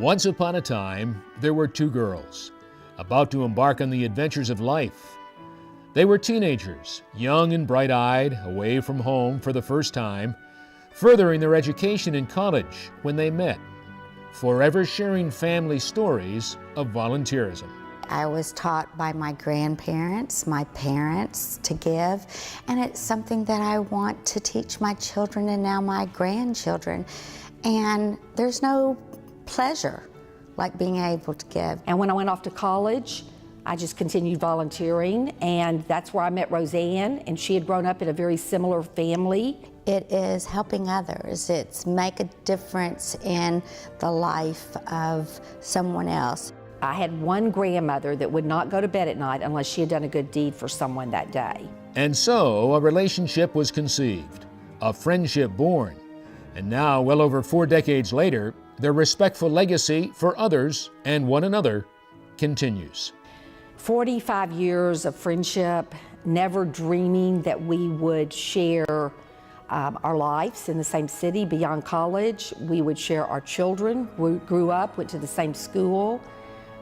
Once upon a time, there were two girls, about to embark on the adventures of life. They were teenagers, young and bright-eyed, away from home for the first time, furthering their education in college when they met, forever sharing family stories of volunteerism. I was taught by my grandparents, my parents, to give, and it's something that I want to teach my children and now my grandchildren. And there's no pleasure like being able to give. And when I went off to college, I just continued volunteering, and that's where I met Rozanne, and she had grown up in a very similar family. It is helping others. It's make a difference in the life of someone else. I had one grandmother that would not go to bed at night unless she had done a good deed for someone that day. And so a relationship was conceived, a friendship born, and now, well over 4 decades later, their respectful legacy for others and one another continues. 45 years of friendship, never dreaming that we would share our lives in the same city beyond college. We would share our children. We grew up, went to the same school.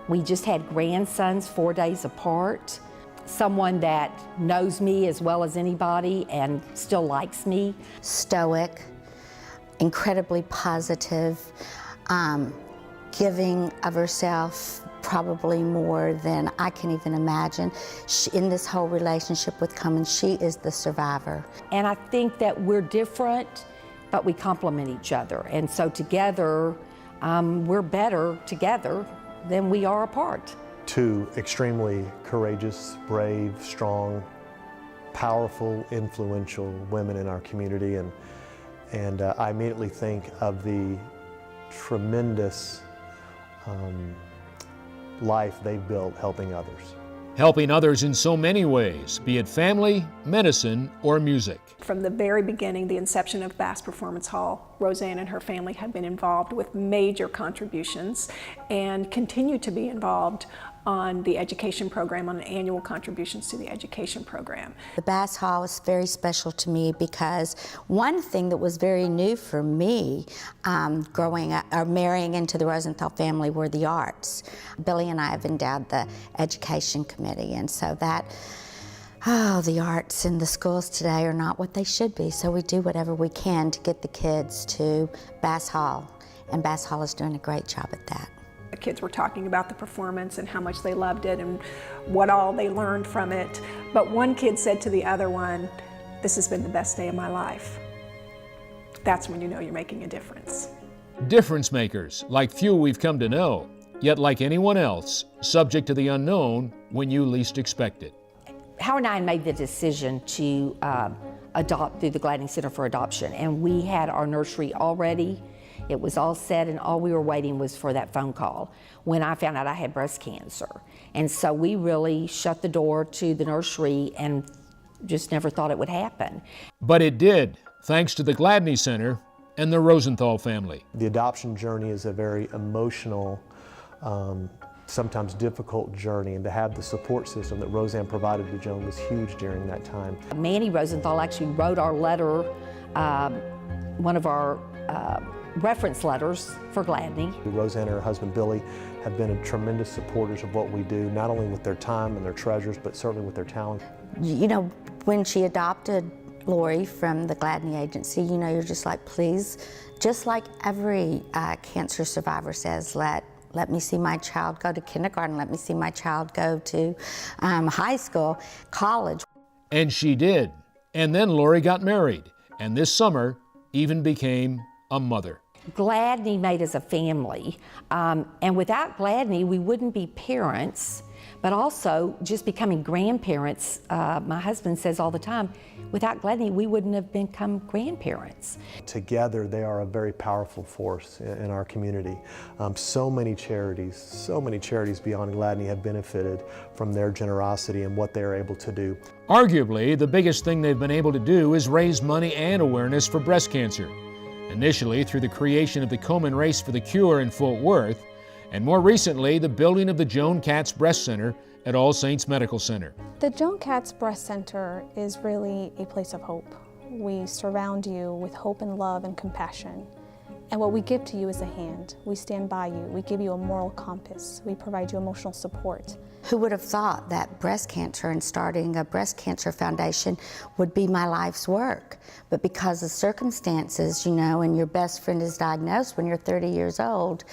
We just had grandsons 4 days apart. Someone that knows me as well as anybody and still likes me. Stoic, incredibly positive, giving of herself probably more than I can even imagine. In this whole relationship with Cummins, she is the survivor. And I think that we're different, but we complement each other. And so together, we're better together than we are apart. Two extremely courageous, brave, strong, powerful, influential women in our community. And I immediately think of the tremendous life they've built helping others. Helping others in so many ways, be it family, medicine, or music. From the very beginning, the inception of Bass Performance Hall, Rozanne and her family have been involved with major contributions and continue to be involved on the education program, on annual contributions to the education program. The Bass Hall is very special to me because one thing that was very new for me growing up, or marrying into the Rosenthal family, were the arts. Billy and I have endowed the education committee, and so that, the arts in the schools today are not what they should be, so we do whatever we can to get the kids to Bass Hall, and Bass Hall is doing a great job at that. The kids were talking about the performance and how much they loved it and what all they learned from it. But one kid said to the other one, "This has been the best day of my life." That's when you know you're making a difference. Difference makers, like few we've come to know, yet like anyone else, subject to the unknown when you least expect it. Howard and I made the decision to adopt through the Gladney Center for Adoption, and we had our nursery already. It was all set, and all we were waiting was for that phone call when I found out I had breast cancer. And so we really shut the door to the nursery and just never thought it would happen. But it did, thanks to the Gladney Center and the Rosenthal family. The adoption journey is a very emotional, sometimes difficult journey, and to have the support system that Rozanne provided to Joan was huge during that time. Manny Rosenthal actually wrote our letter, one of our reference letters for Gladney. Rozanne and her husband Billy have been tremendous supporters of what we do, not only with their time and their treasures, but certainly with their talent. You know, when she adopted Lori from the Gladney Agency, you know, you're just like, please, just like every cancer survivor says, let me see my child go to kindergarten, let me see my child go to high school, college. And she did. And then Lori got married, and this summer even became a mother. Gladney made us a family, and without Gladney, we wouldn't be parents, but also just becoming grandparents. My husband says all the time, without Gladney, we wouldn't have become grandparents. Together, they are a very powerful force in our community. So many charities beyond Gladney have benefited from their generosity and what they are able to do. Arguably, the biggest thing they've been able to do is raise money and awareness for breast cancer. Initially through the creation of the Komen Race for the Cure in Fort Worth, and more recently the building of the Joan Katz Breast Center at All Saints Medical Center. The Joan Katz Breast Center is really a place of hope. We surround you with hope and love and compassion. And what we give to you is a hand. We stand by you. We give you a moral compass. We provide you emotional support. Who would have thought that breast cancer and starting a breast cancer foundation would be my life's work? But because of circumstances, you know, and your best friend is diagnosed when you're 30 years old,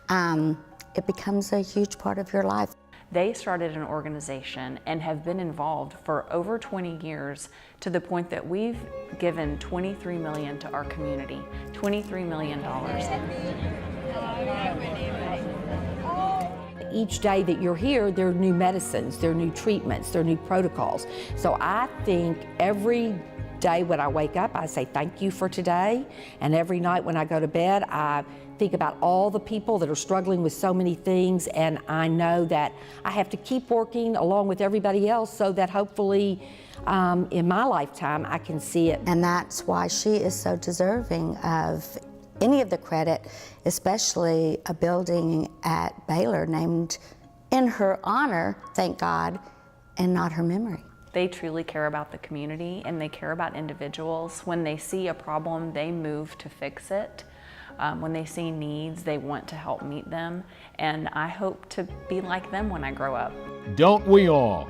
it becomes a huge part of your life. They started an organization and have been involved for over 20 years, to the point that we've given $23 million to our community. $23 million. Each day that you're here, there are new medicines, there are new treatments, there are new protocols. So I think every day when I wake up, I say thank you for today. And every night when I go to bed, I think about all the people that are struggling with so many things, and I know that I have to keep working along with everybody else so that hopefully in my lifetime I can see it. And that's why she is so deserving of any of the credit, especially a building at Baylor named in her honor, thank God, and not her memory. They truly care about the community and they care about individuals. When they see a problem, they move to fix it. When they see needs, they want to help meet them. And I hope to be like them when I grow up. Don't we all?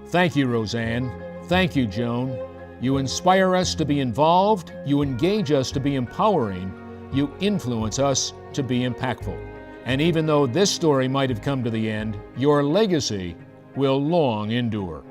Thank you, Rozanne. Thank you, Joan. You inspire us to be involved. You engage us to be empowering. You influence us to be impactful. And even though this story might have come to the end, your legacy will long endure.